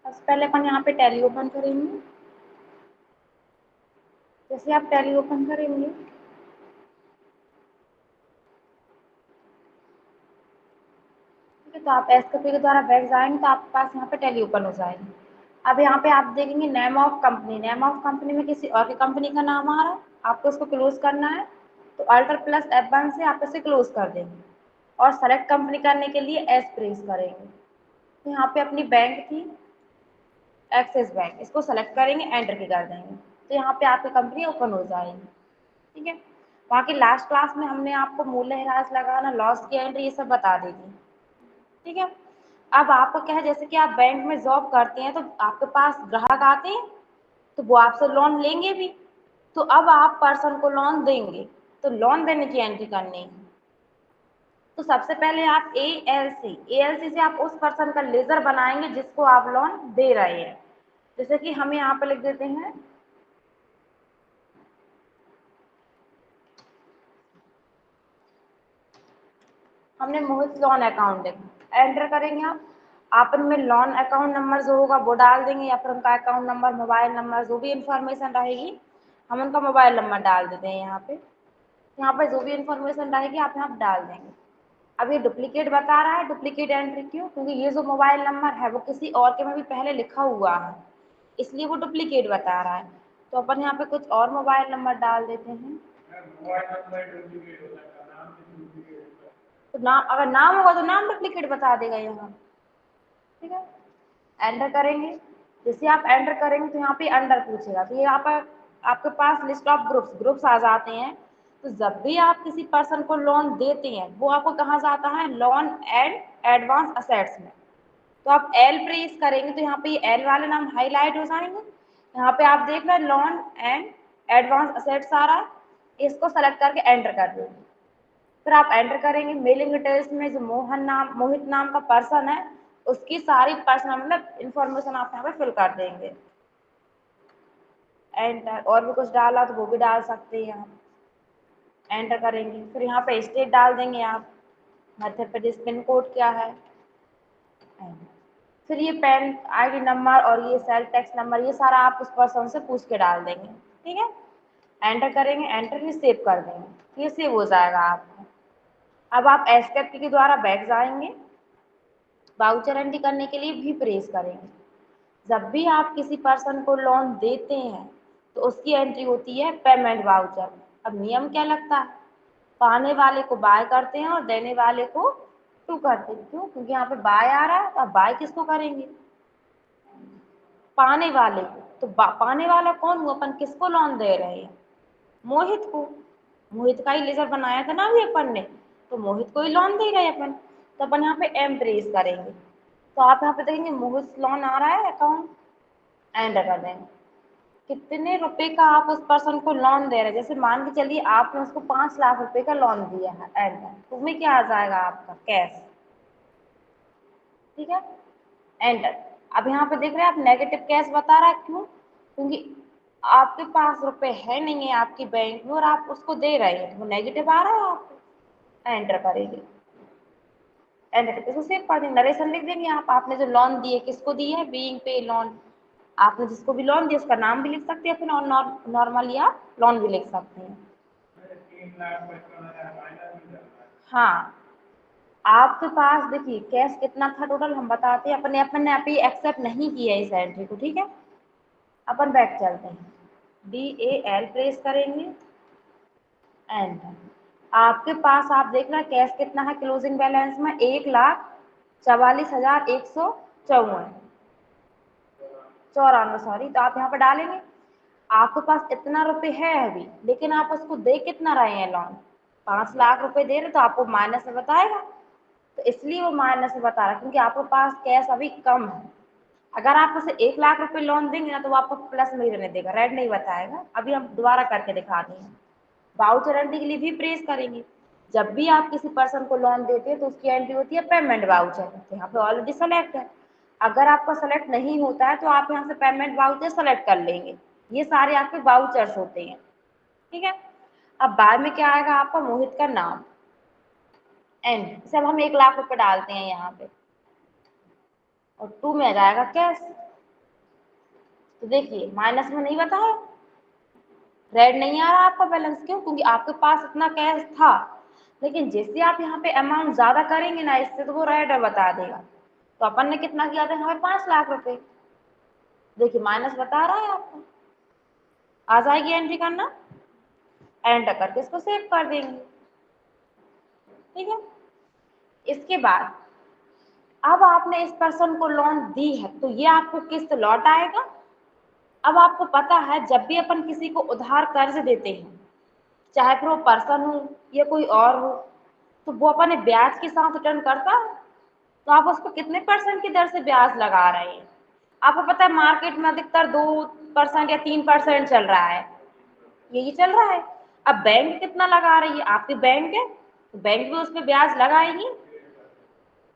सबसे पहले अपन यहाँ पे टैली ओपन करेंगे। जैसे आप टैली ओपन करेंगे ठीक है, तो आप एस्केप के द्वारा बैक जाएंगे तो आपके पास यहाँ पे टैली ओपन हो जाएगी। अब यहाँ पे आप देखेंगे name of company, name of company में किसी और की कंपनी का नाम आ रहा है, आपको उसको क्लोज करना है तो अल्टर प्लस F1 से आप इसे क्लोज कर देंगे और सेलेक्ट कंपनी करने के लिए एस प्रेस करेंगे। तो यहाँ पे अपनी बैंक थी एक्सिस बैंक, इसको सेलेक्ट करेंगे, एंटर की कर देंगे तो यहाँ पे आपकी कंपनी ओपन हो जाएगी। ठीक है, बाकी लास्ट क्लास में हमने आपको मूल्यह्रास लगाना, लॉस की एंट्री, ये सब बता दी थी। ठीक है, अब आपका क्या है, जैसे कि आप बैंक में जॉब करते हैं तो आपके पास ग्राहक आते हैं तो वो आपसे लोन लेंगे भी, तो अब आप पर्सन को लोन देंगे तो लोन देने की एंट्री करनी है। तो सबसे पहले आप एएलसी से आप उस पर्सन का लेजर बनाएंगे जिसको आप लोन दे रहे हैं। जैसे कि हम यहाँ पे लिख देते हैं हमने मोहित लोन अकाउंट लिखा, एंटर करेंगे आप इनमें लोन अकाउंट नंबर जो होगा वो डाल देंगे या फिर उनका अकाउंट नंबर, मोबाइल नंबर, जो भी इंफॉर्मेशन रहेगी हम उनका मोबाइल नंबर डाल देते हैं। यहाँ पे जो भी इंफॉर्मेशन रहेगी आप यहाँ डाल देंगे। अब ये डुप्लीकेट बता रहा है, डुप्लीकेट एंट्री क्यों? क्योंकि ये जो मोबाइल नंबर है वो किसी और के में भी पहले लिखा हुआ है, इसलिए वो डुप्लीकेट बता रहा है। तो अपन यहाँ पे कुछ और मोबाइल नंबर डाल देते हैं। तो नाम, अगर नाम होगा तो नाम डुप्लीकेट बता देगा यहाँ। ठीक है, एंटर करेंगे। जैसे आप एंटर करेंगे तो यहाँ पे अंडर पूछेगा, तो यहाँ पर आपके पास लिस्ट ऑफ ग्रुप्स आ जाते हैं। तो जब भी आप किसी पर्सन को लोन देते हैं वो आपको कहाँ जाता है, लोन एंड एडवांस असेट्स में। तो आप एल प्रेस करेंगे तो यहाँ पे ये एल वाले नाम हाईलाइट हो जाएंगे। यहाँ पे आप देख रहे हैं लोन एंड एडवांस असेट्स आ रहा है, इसको सेलेक्ट करके एंटर कर देंगे। फिर आप एंटर करेंगे मेलिंग डिटेल्स में जो मोहित नाम का पर्सन है उसकी सारी पर्सनल मतलब इंफॉर्मेशन आप यहाँ पे फिल कर देंगे। एंटर, और भी कुछ डाला तो वो भी डाल सकते हैं आप। एंटर करेंगे, फिर यहाँ पे स्टेट डाल देंगे आप, मध्य प्रदेश, पिन कोड क्या है, फिर ये पैन आईडी नंबर और ये सेल टैक्स नंबर, ये सारा आप उस पर्सन से पूछ के डाल देंगे। ठीक है, एंटर करेंगे, एंटर भी सेव कर देंगे, ये सेव हो जाएगा आपका। अब आप एस्केप की के द्वारा बैक जाएंगे, वाउचर एंट्री करने के लिए भी प्रेस करेंगे। जब भी आप किसी पर्सन को लोन देते हैं तो उसकी एंट्री होती है पेमेंट वाउचर। अब नियम क्या लगता है, पाने वाले को बाय करते हैं और देने वाले को टू करते हैं। क्यों? क्योंकि यहाँ पे बाय आ रहा है तो आप बाय किसको करेंगे, पाने वाले को। तो पाने वाला कौन हुआ, अपन किसको लोन दे रहे हैं, मोहित को। मोहित का ही लेजर बनाया था ना अभी अपन ने, तो मोहित को ही लोन दे रहे हैं अपन। तो अपन यहाँ पे एम प्रेस करेंगे तो आप यहाँ पे देखेंगे मोहित लोन आ रहा है अकाउंट, एंटर कर देंगे। कितने रुपए का आप उस पर्सन को लोन दे रहे हैं, जैसे मान के चलिए आपने उसको 5 लाख रुपए का लोन दिया है, एंटर, तो उसमें क्या आ जाएगा आपका कैश। ठीक है, एंटर। अब यहाँ पे देख रहे हैं आप नेगेटिव कैश बता रहा है, क्यों? क्योंकि आपके पास रुपए है नहीं है आपकी बैंक में और आप उसको दे रहे हैं तो वो नेगेटिव आ रहा है आपको। एंटर करेंगे, एंटर करके इसको सेव कर देंगे, नरेशन लिख देंगे आप, आपने जो लोन दिए किसको दिए है, बीइंग पे लोन। आपने जिसको भी लोन दिया उसका नाम भी लिख सकते हैं, फिर नॉर्मली आप लोन भी लिख सकते हैं। हाँ, आपके पास देखिए कैश कितना था टोटल हम बताते हैं, अपने आप ही एक्सेप्ट नहीं किया इस एंट्री को। ठीक है, अपन बैक चलते हैं, DAL प्रेस करेंगे, एंटर। आपके पास आप देख रहे हैं कैश कितना है क्लोजिंग बैलेंस में, 1,44,154 94, सॉरी। तो आप यहाँ पर डालेंगे, आपके पास इतना रुपए है अभी, लेकिन आप उसको दे कितना रहे हैं लोन, 5 लाख रुपए दे रहे, तो आपको माइनस में बताएगा। तो इसलिए वो माइनस में बता रहा है क्योंकि आपके पास कैश अभी कम है। अगर आप उसे 1 लाख रुपए लोन देंगे ना तो वो आपको प्लस में ही रहने देगा, रेड नहीं बताएगा। अभी हम दोबारा करके दिखाते हैं, वाउचर एंट्री के लिए भी प्रेस करेंगे। जब भी आप किसी पर्सन को लोन देते हैं तो उसकी एंट्री होती है पेमेंट वाउचर, तो यहाँ पे ऑलरेडी सेलेक्ट है। अगर आपका सेलेक्ट नहीं होता है तो आप यहाँ से पेमेंट वाउचर सेलेक्ट कर लेंगे, ये सारे आपके वाउचर्स होते हैं। ठीक है, अब बाद में क्या आएगा आपका, मोहित का नाम, एंड सब हम 1 लाख रुपए डालते हैं यहाँ पे, और टू में आ जाएगा कैश। तो देखिए माइनस में नहीं बताया, रेड नहीं आ रहा आपका बैलेंस, क्यों? क्योंकि आपके पास इतना कैश था, लेकिन जैसे आप यहाँ पे अमाउंट ज्यादा करेंगे ना इससे, तो वो रेड बता देगा। तो अपन ने कितना किया था यहाँ पे 5 लाख रुपए, देखिए माइनस बता रहा है आपको। आ जाएगी एंट्री करना, एंटर करके इसको सेव कर देंगे। ठीक है, इसके बाद अब आपने इस पर्सन को लोन दी है तो ये आपको किस्त लौट आएगा। अब आपको पता है जब भी अपन किसी को उधार कर्ज देते हैं, चाहे फिर वो पर्सन हो या कोई और हो, तो वो अपने ब्याज के साथ रिटर्न करता है। तो आप उसको कितने परसेंट की दर से ब्याज लगा रहे हैं? आपको पता है मार्केट में अधिकतर 2% या 3% चल रहा है, यही चल रहा है। अब बैंक कितना लगा रही है? आपकी बैंक है तो बैंक भी उस पर ब्याज लगाएगी।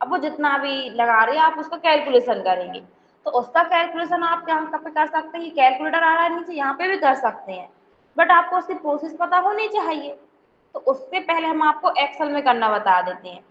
अब वो जितना भी लगा रही है आप उसका कैलकुलेशन करेंगे, तो उसका कैलकुलेशन आप यहाँ पे कर सकते हैं, कैलकुलेटर आ रहा है नीचे, यहाँ पे भी कर सकते हैं, बट आपको उसकी प्रोसेस पता होनी चाहिए। तो उससे पहले हम आपको एक्सेल में करना बता देते हैं।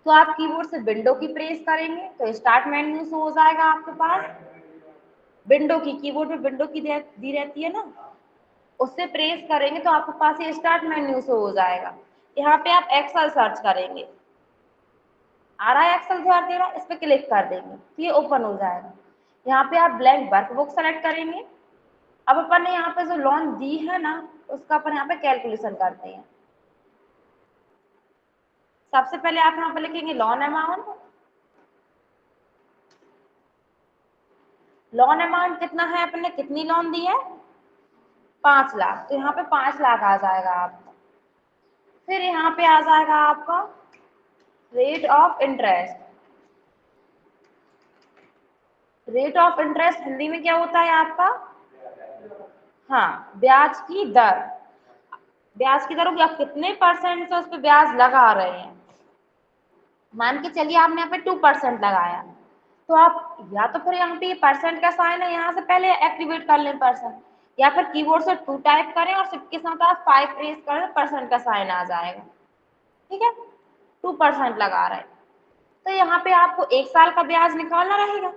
तो आप कीबोर्ड से विंडो की प्रेस करेंगे तो स्टार्ट मेन्यू शो हो जाएगा आपके पास। विंडो की, कीबोर्ड में विंडो की दी रहती है ना, उससे प्रेस करेंगे तो आपके पास ये स्टार्ट मेन्यू शो हो जाएगा। यहाँ पे आप एक्सेल सर्च करेंगे, आ रहा है एक्सेल जो दे रहा है, इस पर क्लिक कर देंगे तो ये ओपन हो जाएगा। यहाँ पे आप ब्लैंक वर्कबुक सेलेक्ट करेंगे। अब अपन ने यहाँ पे जो लोन दी है ना, उसका अपन यहाँ पे कैलकुलेशन करते हैं। सबसे पहले आप यहाँ पे लिखेंगे लोन अमाउंट। लोन अमाउंट कितना है, अपन ने कितनी लोन दी है? 5 लाख, तो यहाँ पे 5 लाख आ जाएगा आपका। फिर यहाँ पे आ जाएगा आपका rate of interest. Rate of interest Hindi में क्या होता है आपका? हाँ, ब्याज की दर। ब्याज की दर होगी, आप कितने परसेंट से उस पर ब्याज लगा रहे हैं। मान के चलिए आपने यहाँ पे 2% लगाया, तो आप या तो फिर यहाँ पे ये परसेंट का साइन है, यहाँ से पहले एक्टिवेट कर लें परसेंट, या फिर कीबोर्ड से 2 टाइप करें और शिफ्ट के साथ आप 5 प्रेस करें, परसेंट का साइन आ जाएगा। ठीक है, 2% लगा रहे हैं, तो यहाँ पे आपको 1 साल का ब्याज निकालना रहेगा।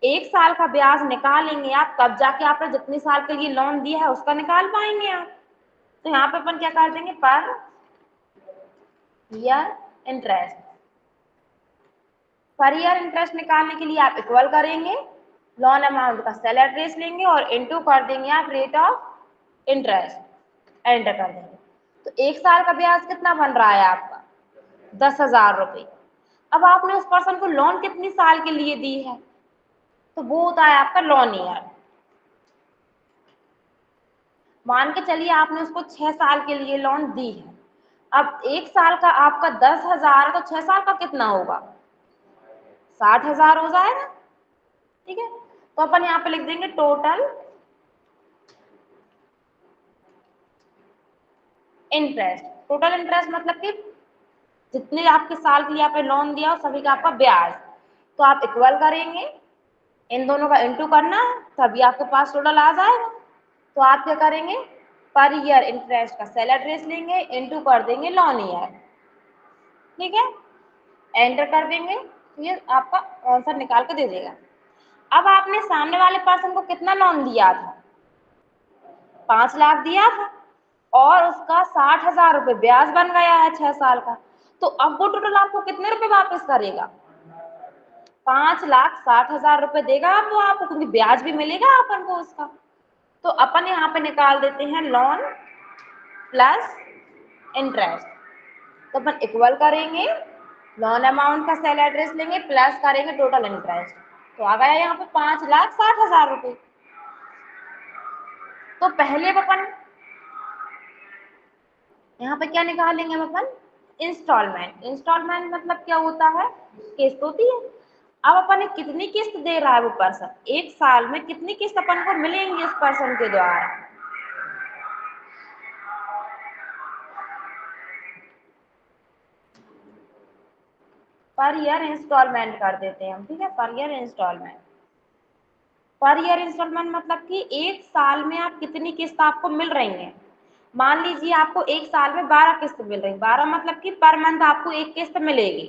1 साल का ब्याज निकालेंगे आप, तब जाके आपने जितने साल के लिए लोन दिया है उसका निकाल पाएंगे आप। तो यहाँ पे अपन क्या कर देंगे, per year interest. Per year interest निकालने के लिए आप इक्वल करेंगे, लोन अमाउंट का सेल एड्रेस लेंगे और इनटू कर देंगे आप रेट ऑफ इंटरेस्ट, एंटर कर देंगे। तो 1 साल का ब्याज कितना बन रहा है आपका? 10,000 रुपये। अब आपने उस पर्सन को लोन कितनी साल के लिए दी है, तो वो होता है आपका लोन ईयर। मान के चलिए आपने उसको 6 साल के लिए लोन दी है। अब 1 साल का आपका 10,000, तो 6 साल का कितना होगा? 60,000 हो जाएगा। ठीक है, तो अपन यहाँ पे लिख देंगे टोटल इंटरेस्ट। टोटल इंटरेस्ट मतलब कि जितने आपके साल के लिए आपने लोन दिया हो सभी का आपका ब्याज। तो आप इक्वल करेंगे, इन दोनों का इंटू करना है, तभी आपके पास टोटल आ जाएगा। तो आप क्या करेंगे, पर ईयर इंटरेस्ट का सेल एड्रेस लेंगे, इंटू कर देंगे लोन ईयर। ठीक है, एंटर कर देंगे तो ये आपका आंसर निकाल के दे देगा। अब आपने सामने वाले पर्सन को कितना लोन दिया था? 5 लाख दिया था, और उसका 60,000 रुपये ब्याज बन गया है 6 साल का। तो अब वो टोटल आपको कितने रुपए वापस करेगा? 5,60,000 रुपये देगा आपको, क्योंकि ब्याज भी मिलेगा अपन को उसका। तो अपन यहाँ पे निकाल देते हैं लोन प्लस इंटरेस्ट। तो अपन इक्वल करेंगे, लोन अमाउंट का सेल एड्रेस लेंगे, प्लस करेंगे टोटल इंटरेस्ट। तो आ गया यहाँ पे 5,60,000 रुपये। तो पहले अपन यहाँ पे क्या निकालेंगे हम अपन? इंस्टॉलमेंट। इंस्टॉलमेंट मतलब क्या होता है? किस्त होती है। अब अपन कितनी किस्त दे रहा है वो पर्सन, 1 साल में कितनी किस्त अपन को मिलेंगी इस पर्सन के द्वारा? पर ईयर इंस्टॉलमेंट कर देते हैं हम। ठीक है, per year installment. Per year installment मतलब कि 1 साल में आप कितनी किस्त आपको मिल रही है। मान लीजिए आपको 1 साल में 12 किस्त मिल रही, 12 मतलब कि पर मंथ आपको एक किस्त मिलेगी।